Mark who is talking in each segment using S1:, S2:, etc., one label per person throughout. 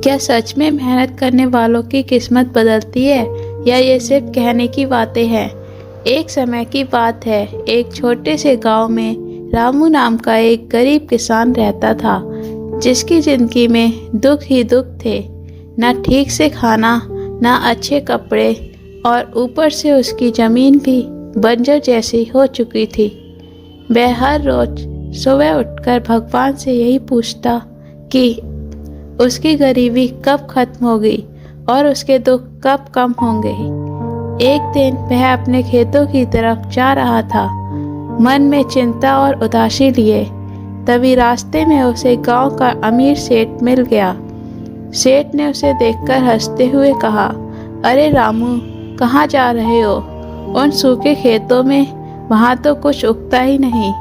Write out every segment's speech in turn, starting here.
S1: क्या सच में मेहनत करने वालों की किस्मत बदलती है या ये सिर्फ कहने की बातें हैं? एक समय की बात है, एक छोटे से गांव में रामू नाम का एक गरीब किसान रहता था, जिसकी जिंदगी में दुख ही दुख थे। ना ठीक से खाना, ना अच्छे कपड़े, और ऊपर से उसकी ज़मीन भी बंजर जैसी हो चुकी थी। वह हर रोज सुबह उठकर भगवान से यही पूछता कि उसकी गरीबी कब खत्म होगी और उसके दुख कब कम होंगे। एक दिन वह अपने खेतों की तरफ जा रहा था, मन में चिंता और उदासी लिए। तभी रास्ते में उसे गांव का अमीर सेठ मिल गया। सेठ ने उसे देखकर हंसते हुए कहा, अरे रामू, कहाँ जा रहे हो? उन सूखे खेतों में, वहाँ तो कुछ उगता ही नहीं।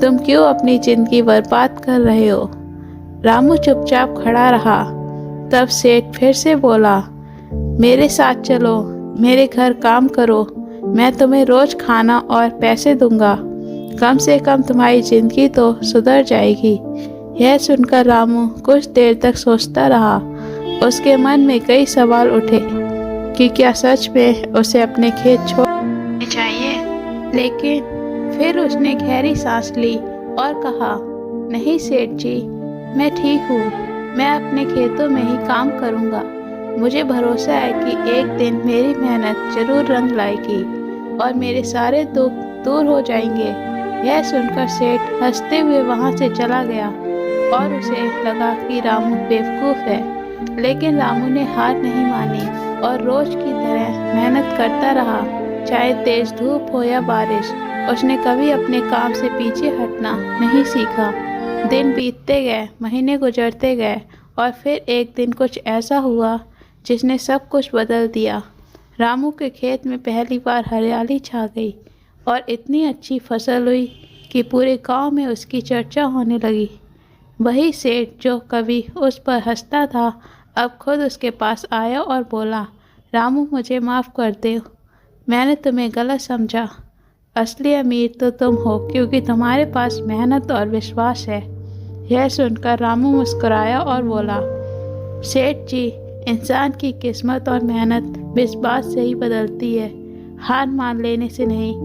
S1: तुम क्यों अपनी जिंदगी बर्बाद कर रहे हो? रामू चुपचाप खड़ा रहा। तब सेठ फिर से बोला, मेरे साथ चलो, मेरे घर काम करो, मैं तुम्हें रोज खाना और पैसे दूंगा। कम से कम तुम्हारी जिंदगी तो सुधर जाएगी। यह सुनकर रामू कुछ देर तक सोचता रहा। उसके मन में कई सवाल उठे कि क्या सच में उसे अपने खेत छोड़ने चाहिए। लेकिन फिर उसने गहरी सांस ली और कहा, नहीं सेठ जी, मैं ठीक हूँ। मैं अपने खेतों में ही काम करूँगा। मुझे भरोसा है कि एक दिन मेरी मेहनत जरूर रंग लाएगी और मेरे सारे दुख दूर हो जाएंगे। यह सुनकर सेठ हंसते हुए वहाँ से चला गया और उसे लगा कि रामू बेवकूफ़ है। लेकिन रामू ने हार नहीं मानी और रोज की तरह मेहनत करता रहा, चाहे तेज धूप हो या बारिश। उसने कभी अपने काम से पीछे हटना नहीं सीखा। दिन बीतते गए, महीने गुजरते गए, और फिर एक दिन कुछ ऐसा हुआ जिसने सब कुछ बदल दिया। रामू के खेत में पहली बार हरियाली छा गई और इतनी अच्छी फसल हुई कि पूरे गांव में उसकी चर्चा होने लगी। वही सेठ जो कभी उस पर हंसता था, अब खुद उसके पास आया और बोला, रामू, मुझे माफ़ कर दो, मैंने तुम्हें गलत समझा। असली अमीर तो तुम हो, क्योंकि तुम्हारे पास मेहनत और विश्वास है। यह सुनकर रामू मुस्कुराया और बोला, सेठ जी, इंसान की किस्मत और मेहनत विश्वास से ही बदलती है, हार मान लेने से नहीं।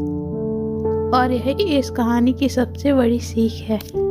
S1: और यही इस कहानी की सबसे बड़ी सीख है।